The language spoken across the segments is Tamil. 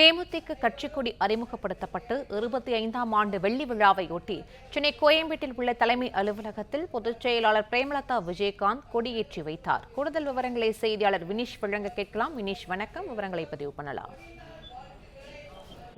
தேமுதிக கட்சிக்கொடி அறிமுகப்படுத்தப்பட்டு 25ஆம் ஆண்டு வெள்ளி விழாவையொட்டி சென்னை கோயம்பேட்டில் உள்ள தலைமை அலுவலகத்தில் பொதுச் செயலாளர் பிரேமலதா விஜயகாந்த் கொடியேற்றி வைத்தார். கூடுதல் விவரங்களை செய்தியாளர் வினிஷ் வழங்க கேட்கலாம். வினிஷ், வணக்கம். விவரங்களை பதிவு பண்ணலாம்.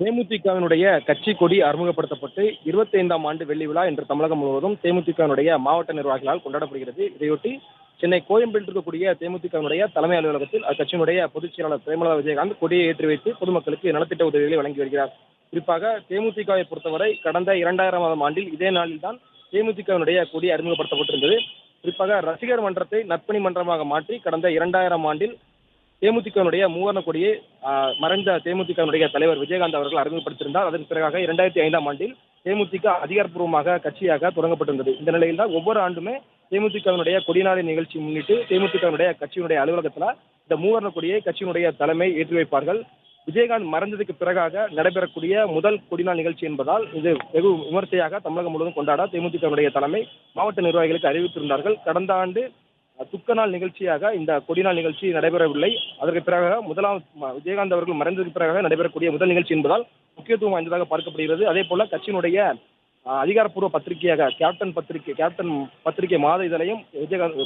தேமுதிகவினுடைய கட்சி கொடி அறிமுகப்படுத்தப்பட்டு 25ஆம் ஆண்டு வெள்ளி விழா இன்று தமிழகம் முழுவதும் தேமுதிகவினுடைய மாவட்ட நிர்வாகிகளால் கொண்டாடப்படுகிறது. இதையொட்டி சென்னை கோயம்பேட்டில் இருக்கக்கூடிய தேமுதிகவினுடைய தலைமை அலுவலகத்தில் அக்கட்சியினுடைய பொதுச் செயலாளர் பிரேமலதா விஜயகாந்த் கொடியை ஏற்றி வைத்து பொதுமக்களுக்கு நலத்திட்ட உதவிகளை வழங்கி வருகிறார். குறிப்பாக தேமுதிகவை பொறுத்தவரை கடந்த 2000ஆம் ஆண்டில் இதே நாளில் தான் தேமுதிகவினுடைய கொடி அறிமுகப்படுத்தப்பட்டிருந்தது. குறிப்பாக ரசிகர் மன்றத்தை நற்பணி மன்றமாக மாற்றி கடந்த 2000ஆம் ஆண்டில் தேமுதிகவினுடைய மூவர்ண கொடியை மறைந்த தேமுதிகவினுடைய தலைவர் விஜயகாந்த் அவர்கள் அறிமுகப்படுத்தியிருந்தார். அதன் பிறகாக 2005ஆம் ஆண்டில் தேமுதிக அதிகாரப்பூர்வமாக கட்சியாக தொடங்கப்பட்டிருந்தது. இந்த நிலையில் தான் ஒவ்வொரு ஆண்டுமே தேமுதிகவினுடைய கொடிநாளை நிகழ்ச்சி முன்னிட்டு தேமுதிகவினுடைய கட்சியினுடைய அலுவலகத்தில் இந்த மூவர்ண கொடியை கட்சியினுடைய தலைமை ஏற்றி வைப்பார்கள். விஜயகாந்த் மறைந்ததுக்கு பிறகாக நடைபெறக்கூடிய முதல் கொடிநாள் நிகழ்ச்சி என்பதால் இது வெகு விமர்சையாக தமிழகம் முழுவதும் கொண்டாட தேமுதிகவினுடைய தலைமை மாவட்ட நிர்வாகிகளுக்கு அறிவித்திருந்தார்கள். கடந்த ஆண்டு துக்க நாள் நிகழ்ச்சியாக இந்த கொடிநாள் நிகழ்ச்சி நடைபெறவில்லை. அதற்கு பிறகு விஜயகாந்த் அவர்கள் மறைந்ததுக்கு பிறகு நடைபெறக்கூடிய முதல் நிகழ்ச்சி என்பதால் முக்கியத்துவம் வாய்ந்ததாக பார்க்கப்படுகிறது. அதே போல கட்சியினுடைய அதிகாரப்பூர்வ பத்திரிகையாக கேப்டன் பத்திரிகை மாத இதழையும்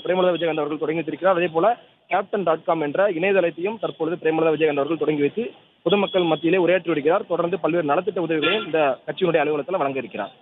பிரேமலதா விஜயகாந்த் அவர்கள் தொடங்கி வைத்திருக்கிறார். அதே போல captain.com என்ற இணையதளத்தையும் தற்பொழுது பிரேமலதா விஜயகாந்த் அவர்கள் தொடங்கி வைத்து பொதுமக்கள் மத்தியிலே உரையாற்றி வருகிறார். தொடர்ந்து பல்வேறு நலத்திட்ட உதவிகளையும் இந்த கட்சியினுடைய அலுவலகத்தில் வழங்க இருக்கிறார்.